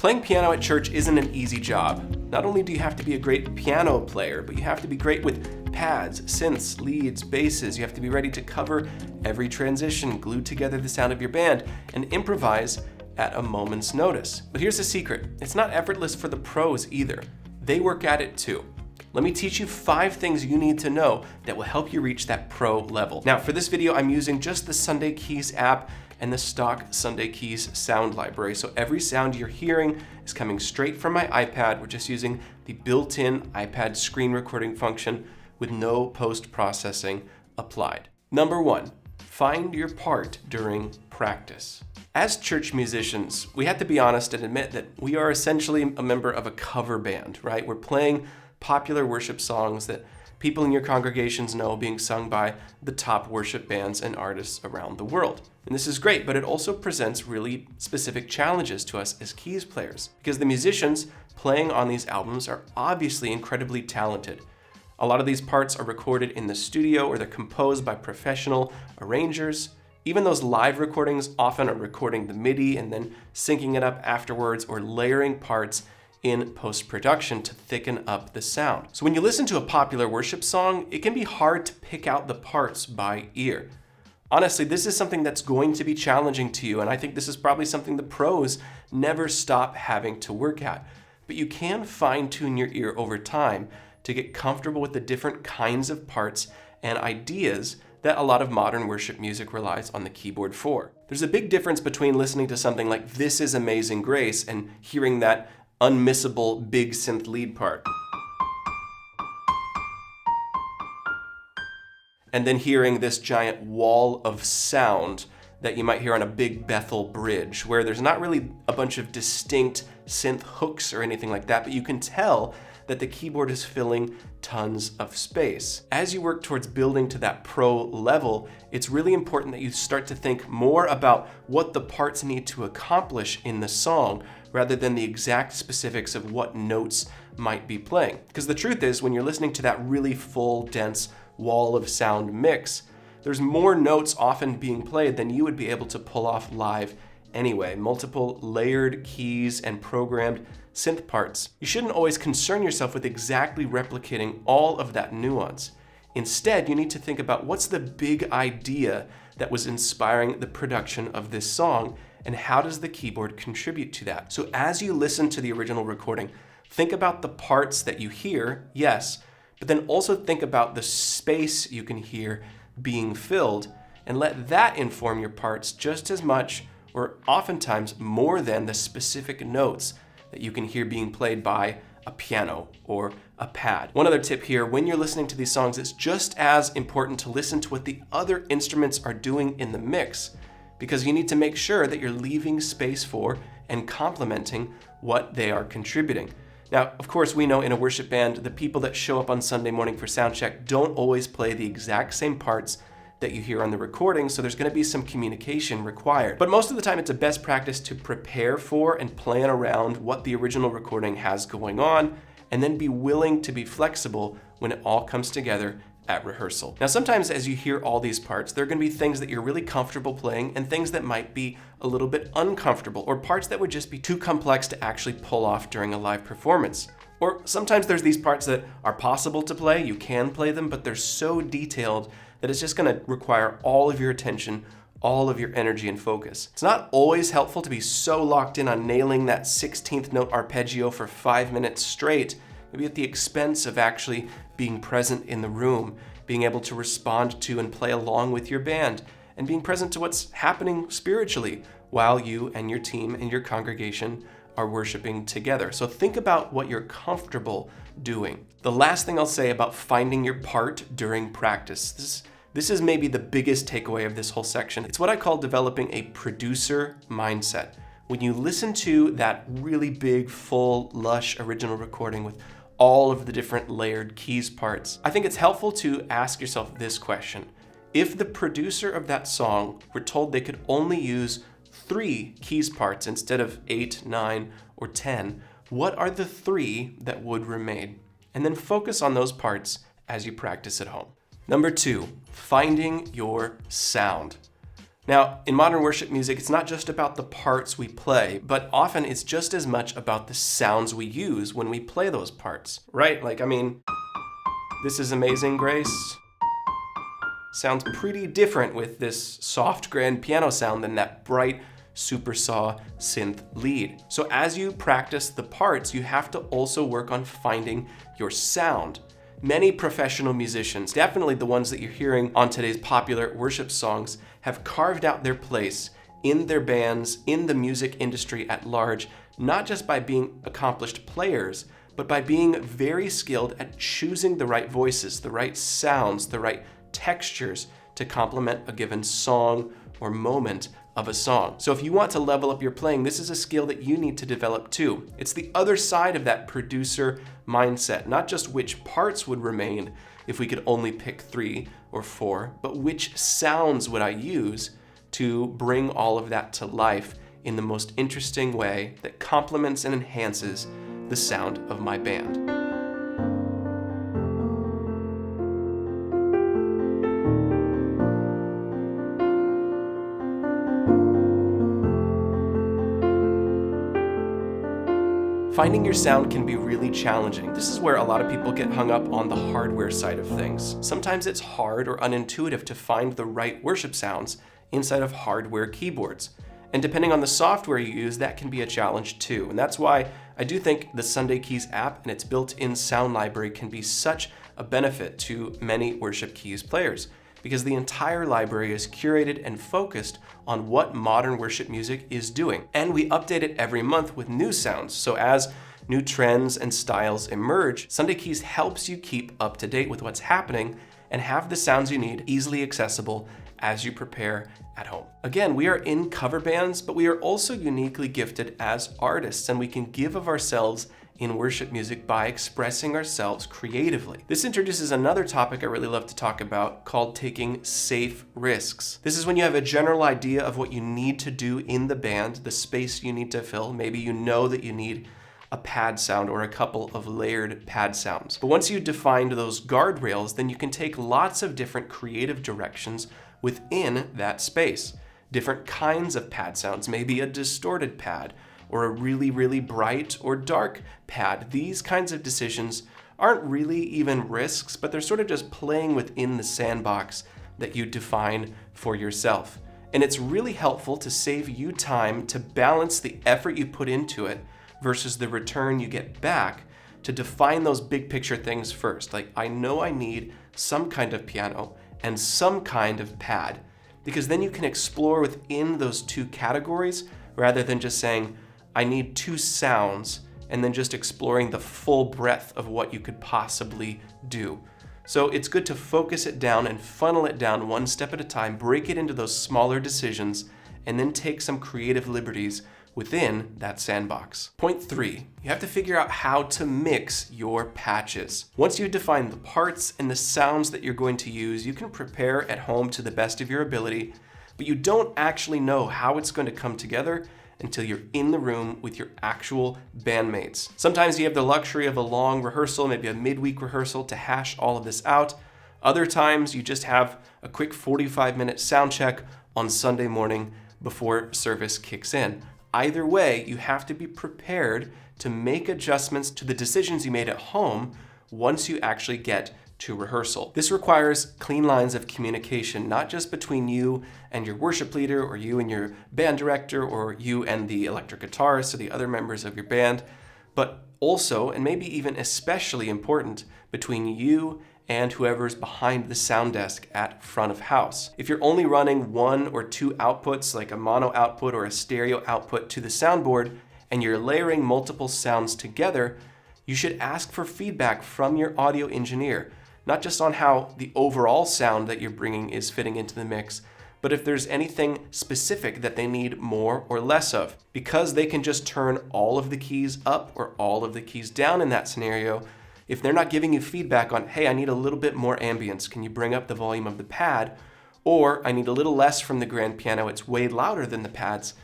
Playing piano at church isn't an easy job. Not only do you have to be a great piano player, but you have to be great with pads, synths, leads, basses. You have to be ready to cover every transition, glue together the sound of your band, and improvise at a moment's notice. But here's the secret. It's not effortless for the pros either. They work at it too. Let me teach you 5 things you need to know that will help you reach that pro level. Now, for this video, I'm using just the Sunday Keys app and the stock Sunday Keys sound library. So every sound you're hearing is coming straight from my iPad. We're just using the built-in iPad screen recording function with no post-processing applied. Number 1, find your part during practice. As church musicians, we have to be honest and admit that we are essentially a member of a cover band, right? We're playing popular worship songs that people in your congregations know being sung by the top worship bands and artists around the world. And this is great, but it also presents really specific challenges to us as keys players, because the musicians playing on these albums are obviously incredibly talented. A lot of these parts are recorded in the studio or they're composed by professional arrangers. Even those live recordings often are recording the Midi and then syncing it up afterwards or layering parts in post-production to thicken up the sound. So when you listen to a popular worship song, it can be hard to pick out the parts by ear. Honestly, this is something that's going to be challenging to you, and I think this is probably something the pros never stop having to work at. But you can fine-tune your ear over time to get comfortable with the different kinds of parts and ideas that a lot of modern worship music relies on the keyboard for. There's a big difference between listening to something like This Is Amazing Grace and hearing that unmissable big synth lead part, and then hearing this giant wall of sound that you might hear on a big Bethel bridge, where there's not really a bunch of distinct synth hooks or anything like that, but you can tell that the keyboard is filling tons of space. As you work towards building to that pro level, it's really important that you start to think more about what the parts need to accomplish in the song rather than the exact specifics of what notes might be playing. Because the truth is, when you're listening to that really full, dense wall of sound mix, there's more notes often being played than you would be able to pull off live anyway. Multiple layered keys and programmed synth parts. You shouldn't always concern yourself with exactly replicating all of that nuance. Instead, you need to think about what's the big idea that was inspiring the production of this song, and how does the keyboard contribute to that? So as you listen to the original recording, think about the parts that you hear, yes, but then also think about the space you can hear being filled, and let that inform your parts just as much, or oftentimes more than, the specific notes that you can hear being played by a piano or a pad. One other tip here, when you're listening to these songs, it's just as important to listen to what the other instruments are doing in the mix, because you need to make sure that you're leaving space for and complementing what they are contributing. Now, of course, we know in a worship band, the people that show up on Sunday morning for sound check don't always play the exact same parts that you hear on the recording, so there's going to be some communication required. But most of the time, it's a best practice to prepare for and plan around what the original recording has going on, and then be willing to be flexible when it all comes together at rehearsal. Now, sometimes as you hear all these parts, there are going to be things that you're really comfortable playing and things that might be a little bit uncomfortable, or parts that would just be too complex to actually pull off during a live performance. Or sometimes there's these parts that are possible to play, you can play them, but they're so detailed that it's just going to require all of your attention, all of your energy and focus. It's not always helpful to be so locked in on nailing that 16th note arpeggio for 5 minutes straight, maybe at the expense of actually being present in the room, being able to respond to and play along with your band, and being present to what's happening spiritually while you and your team and your congregation are worshiping together. So think about what you're comfortable doing. The last thing I'll say about finding your part during practice, this is maybe the biggest takeaway of this whole section. It's what I call developing a producer mindset. When you listen to that really big, full, lush original recording with all of the different layered keys parts, I think it's helpful to ask yourself this question. If the producer of that song were told they could only use 3 keys parts instead of 8, 9, or 10, what are the 3 that would remain? And then focus on those parts as you practice at home. Number 2, finding your sound. Now, in modern worship music, it's not just about the parts we play, but often it's just as much about the sounds we use when we play those parts, right? Like, I mean, this is Amazing Grace. Sounds pretty different with this soft grand piano sound than that bright super saw synth lead. So as you practice the parts, you have to also work on finding your sound. Many professional musicians, definitely the ones that you're hearing on today's popular worship songs, have carved out their place in their bands, in the music industry at large, not just by being accomplished players, but by being very skilled at choosing the right voices, the right sounds, the right textures to complement a given song or moment of a song. So if you want to level up your playing, this is a skill that you need to develop too. It's the other side of that producer mindset, not just which parts would remain if we could only pick 3 or 4, but which sounds would I use to bring all of that to life in the most interesting way that complements and enhances the sound of my band. Finding your sound can be really challenging. This is where a lot of people get hung up on the hardware side of things. Sometimes it's hard or unintuitive to find the right worship sounds inside of hardware keyboards. And depending on the software you use, that can be a challenge too. And that's why I do think the Sunday Keys app and its built-in sound library can be such a benefit to many worship keys players, because the entire library is curated and focused on what modern worship music is doing. And we update it every month with new sounds. So as new trends and styles emerge, Sunday Keys helps you keep up to date with what's happening and have the sounds you need easily accessible as you prepare at home. Again, we are in cover bands, but we are also uniquely gifted as artists, and we can give of ourselves in worship music by expressing ourselves creatively. This introduces another topic I really love to talk about called taking safe risks. This is when you have a general idea of what you need to do in the band, the space you need to fill. Maybe you know that you need a pad sound or a couple of layered pad sounds. But once you defined those guardrails, then you can take lots of different creative directions within that space. Different kinds of pad sounds, maybe a distorted pad, or a really, really bright or dark pad. These kinds of decisions aren't really even risks, but they're sort of just playing within the sandbox that you define for yourself. And it's really helpful to save you time to balance the effort you put into it versus the return you get back, to define those big picture things first. Like, I know I need some kind of piano and some kind of pad, because then you can explore within those two categories rather than just saying, I need 2 sounds, and then just exploring the full breadth of what you could possibly do. So it's good to focus it down and funnel it down one step at a time, break it into those smaller decisions, and then take some creative liberties within that sandbox. Point 3, you have to figure out how to mix your patches. Once you define the parts and the sounds that you're going to use, you can prepare at home to the best of your ability, but you don't actually know how it's going to come together until you're in the room with your actual bandmates. Sometimes you have the luxury of a long rehearsal, maybe a midweek rehearsal, to hash all of this out. Other times you just have a quick 45-minute sound check on Sunday morning before service kicks in. Either way, you have to be prepared to make adjustments to the decisions you made at home once you actually get to rehearsal. This requires clean lines of communication, not just between you and your worship leader, or you and your band director, or you and the electric guitarist or the other members of your band, but also, and maybe even especially important, between you and whoever's behind the sound desk at front of house. If you're only running 1 or 2 outputs, like a mono output or a stereo output to the soundboard, and you're layering multiple sounds together, you should ask for feedback from your audio engineer, not just on how the overall sound that you're bringing is fitting into the mix, but if there's anything specific that they need more or less of. Because they can just turn all of the keys up or all of the keys down in that scenario, if they're not giving you feedback on, hey, I need a little bit more ambience, can you bring up the volume of the pad? Or I need a little less from the grand piano, it's way louder than the pads.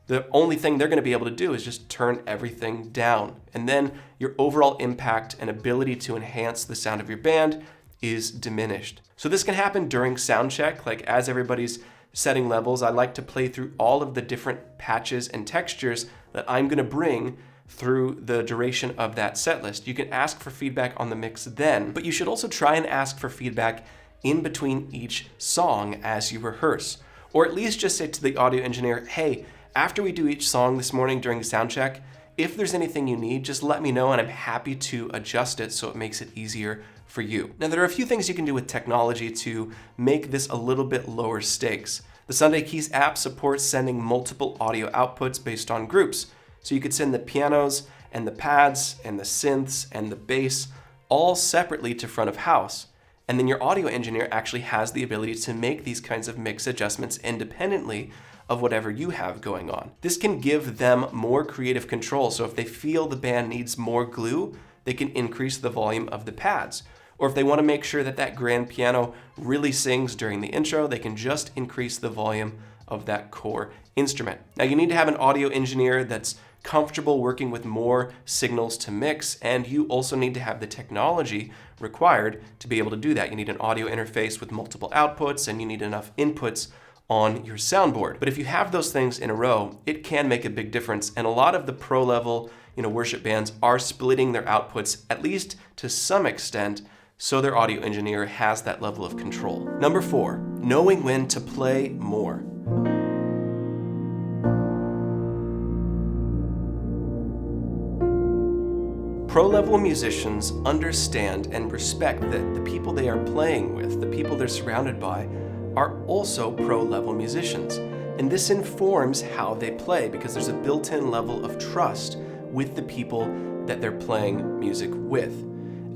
The only thing they're going to be able to do is just turn everything down. And then your overall impact and ability to enhance the sound of your band is diminished. So this can happen during sound check, like as everybody's setting levels, I like to play through all of the different patches and textures that I'm going to bring through the duration of that set list. You can ask for feedback on the mix then, but you should also try and ask for feedback in between each song as you rehearse. Or at least just say to the audio engineer, hey, after we do each song this morning during sound check, if there's anything you need, just let me know and I'm happy to adjust it so it makes it easier for you. Now, there are a few things you can do with technology to make this a little bit lower stakes. The Sunday Keys app supports sending multiple audio outputs based on groups. So you could send the pianos and the pads and the synths and the bass all separately to front of house. And then your audio engineer actually has the ability to make these kinds of mix adjustments independently of whatever you have going on. This can give them more creative control. So if they feel the band needs more glue, they can increase the volume of the pads. Or if they want to make sure that that grand piano really sings during the intro, they can just increase the volume of that core instrument. Now you need to have an audio engineer that's comfortable working with more signals to mix, and you also need to have the technology required to be able to do that. You need an audio interface with multiple outputs, and you need enough inputs on your soundboard. But if you have those things in a row, it can make a big difference. And a lot of the pro level, worship bands are splitting their outputs, at least to some extent, so their audio engineer has that level of control. Number 4, knowing when to play more. Pro-level musicians understand and respect that the people they are playing with, the people they're surrounded by, are also pro-level musicians. And this informs how they play because there's a built-in level of trust with the people that they're playing music with.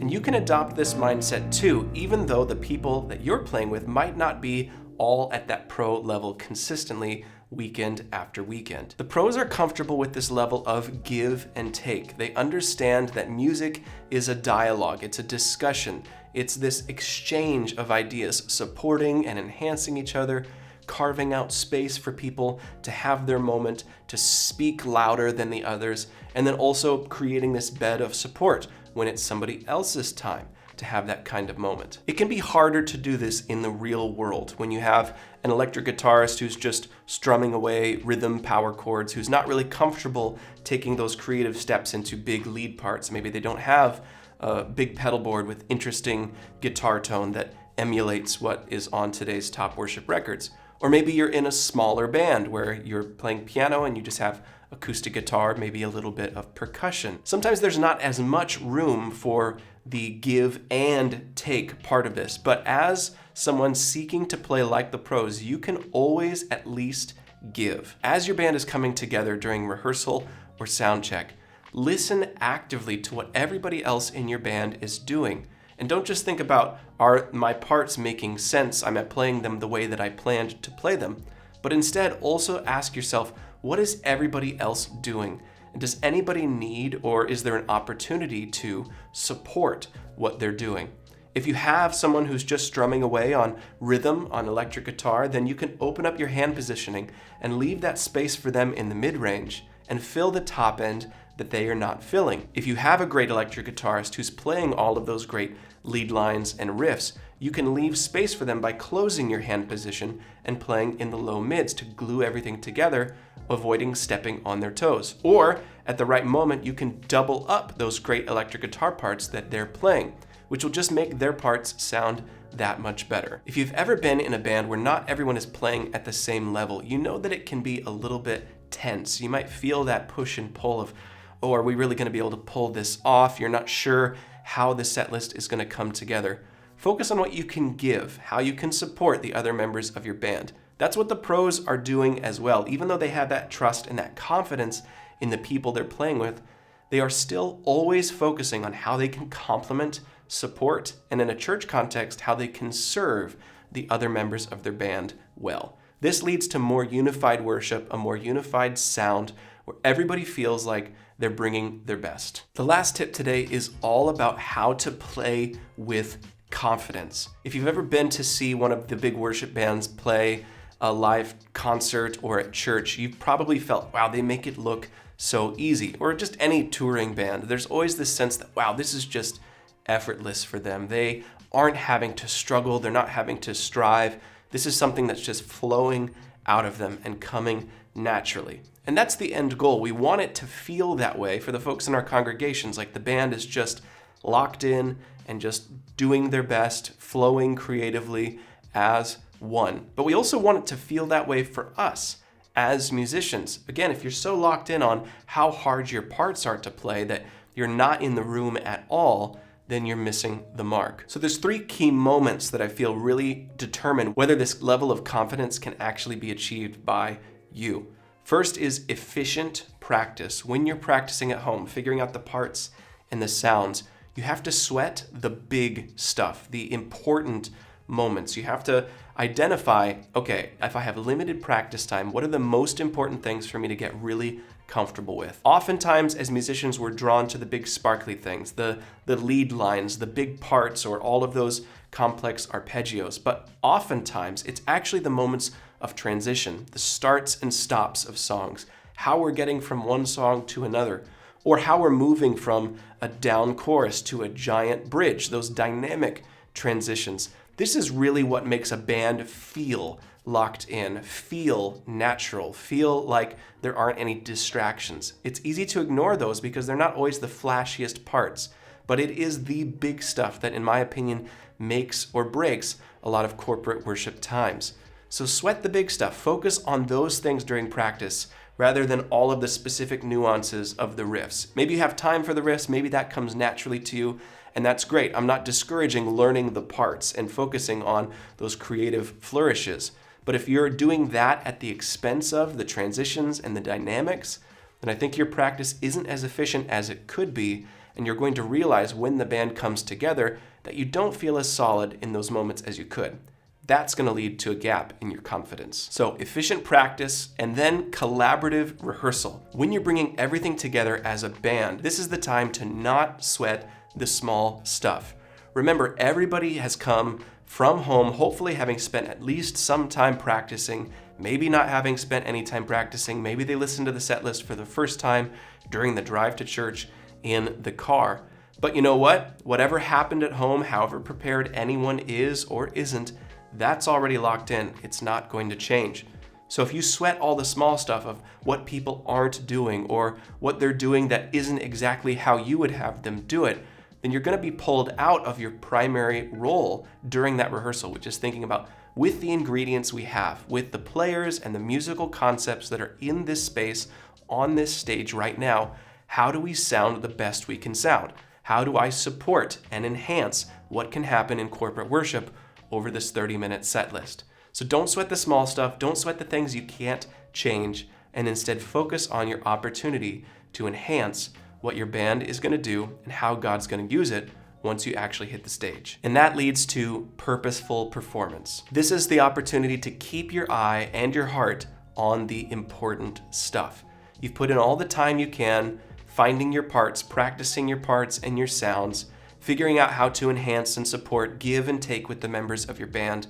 And you can adopt this mindset too, even though the people that you're playing with might not be all at that pro level consistently weekend after weekend. The pros are comfortable with this level of give and take. They understand that music is a dialogue, it's a discussion, it's this exchange of ideas, supporting and enhancing each other, carving out space for people to have their moment, to speak louder than the others, and then also creating this bed of support when it's somebody else's time to have that kind of moment. It can be harder to do this in the real world when you have an electric guitarist who's just strumming away rhythm power chords, who's not really comfortable taking those creative steps into big lead parts. Maybe they don't have a big pedal board with interesting guitar tone that emulates what is on today's top worship records. Or maybe you're in a smaller band where you're playing piano and you just have acoustic guitar, maybe a little bit of percussion. Sometimes there's not as much room for the give and take part of this, but as someone seeking to play like the pros, you can always at least give. As your band is coming together during rehearsal or sound check, listen actively to what everybody else in your band is doing. And don't just think about, are my parts making sense? Am I playing them the way that I planned to play them? But instead also ask yourself, what is everybody else doing? And does anybody need, or is there an opportunity to support what they're doing? If you have someone who's just strumming away on rhythm on electric guitar, then you can open up your hand positioning and leave that space for them in the mid-range and fill the top end that they are not filling. If you have a great electric guitarist who's playing all of those great lead lines and riffs, you can leave space for them by closing your hand position and playing in the low mids to glue everything together, avoiding stepping on their toes. Or at the right moment, you can double up those great electric guitar parts that they're playing, which will just make their parts sound that much better. If you've ever been in a band where not everyone is playing at the same level, you know that it can be a little bit tense. You might feel that push and pull of, oh, are we really going to be able to pull this off? You're not sure how the set list is going to come together. Focus on what you can give, how you can support the other members of your band. That's what the pros are doing as well. Even though they have that trust and that confidence in the people they're playing with, they are still always focusing on how they can complement, support, and in a church context, how they can serve the other members of their band well. This leads to more unified worship, a more unified sound, where everybody feels like they're bringing their best. The last tip today is all about how to play with confidence. If you've ever been to see one of the big worship bands play a live concert or at church, you've probably felt, wow, they make it look so easy. Or just any touring band, there's always this sense that, wow, this is just effortless for them. They aren't having to struggle, they're not having to strive This is something that's just flowing out of them and coming naturally. And that's the end goal. We want it to feel that way for the folks in our congregations, like the band is just locked in and just doing their best, flowing creatively as one. But we also want it to feel that way for us as musicians. Again, if you're so locked in on how hard your parts are to play that you're not in the room at all, then you're missing the mark. So there's 3 key moments that I feel really determine whether this level of confidence can actually be achieved by you. First is efficient practice. When you're practicing at home, figuring out the parts and the sounds, you have to sweat the big stuff, the important moments. You have to identify, okay, if I have limited practice time, what are the most important things for me to get really comfortable with? Oftentimes, as musicians, we're drawn to the big sparkly things, the lead lines, the big parts, or all of those complex arpeggios. But oftentimes, it's actually the moments of transition, the starts and stops of songs, how we're getting from one song to another, or how we're moving from a down chorus to a giant bridge, those dynamic transitions. This is really what makes a band feel locked in, feel natural, feel like there aren't any distractions. It's easy to ignore those because they're not always the flashiest parts, but it is the big stuff that, in my opinion, makes or breaks a lot of corporate worship times. So sweat the big stuff. Focus on those things during practice rather than all of the specific nuances of the riffs. Maybe you have time for the riffs, maybe that comes naturally to you, and that's great. I'm not discouraging learning the parts and focusing on those creative flourishes. But if you're doing that at the expense of the transitions and the dynamics, then I think your practice isn't as efficient as it could be, and you're going to realize when the band comes together that you don't feel as solid in those moments as you could. That's going to lead to a gap in your confidence. So efficient practice and then collaborative rehearsal. When you're bringing everything together as a band, this is the time to not sweat the small stuff. Remember, everybody has come from home, hopefully having spent at least some time practicing, maybe not having spent any time practicing. Maybe they listened to the set list for the first time during the drive to church in the car. But you know what? Whatever happened at home, however prepared anyone is or isn't, that's already locked in. It's not going to change. So if you sweat all the small stuff of what people aren't doing or what they're doing that isn't exactly how you would have them do it, then you're going to be pulled out of your primary role during that rehearsal, which is thinking about, with the ingredients we have, with the players and the musical concepts that are in this space, on this stage right now, how do we sound the best we can sound? How do I support and enhance what can happen in corporate worship over this 30-minute set list? So don't sweat the small stuff, don't sweat the things you can't change, and instead focus on your opportunity to enhance what your band is going to do and how God's going to use it once you actually hit the stage. And that leads to purposeful performance. This is the opportunity to keep your eye and your heart on the important stuff. You've put in all the time you can, finding your parts, practicing your parts and your sounds, figuring out how to enhance and support, give and take with the members of your band.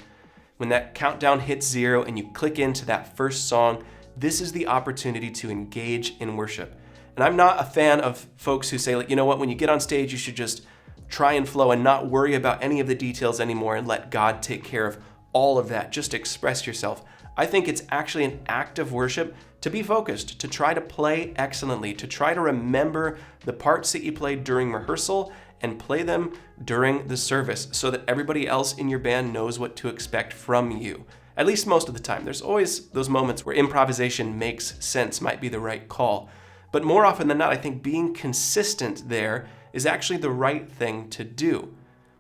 When that countdown hits 0 and you click into that first song, this is the opportunity to engage in worship. And I'm not a fan of folks who say, like, you know what, when you get on stage, you should just try and flow and not worry about any of the details anymore and let God take care of all of that. Just express yourself. I think it's actually an act of worship to be focused, to try to play excellently, to try to remember the parts that you played during rehearsal and play them during the service so that everybody else in your band knows what to expect from you. At least most of the time. There's always those moments where improvisation makes sense, might be the right call. But more often than not, I think being consistent there is actually the right thing to do.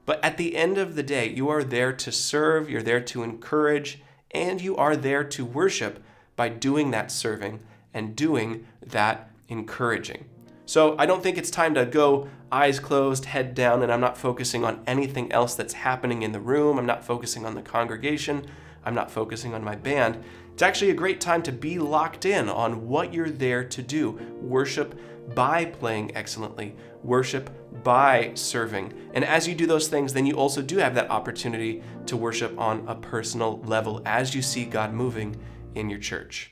But at the end of the day, you are there to serve, you're there to encourage, and you are there to worship by doing that serving and doing that encouraging. So I don't think it's time to go eyes closed, head down, and I'm not focusing on anything else that's happening in the room. I'm not focusing on the congregation. I'm not focusing on my band. It's actually a great time to be locked in on what you're there to do. Worship by playing excellently. Worship by serving. And as you do those things, then you also do have that opportunity to worship on a personal level as you see God moving in your church.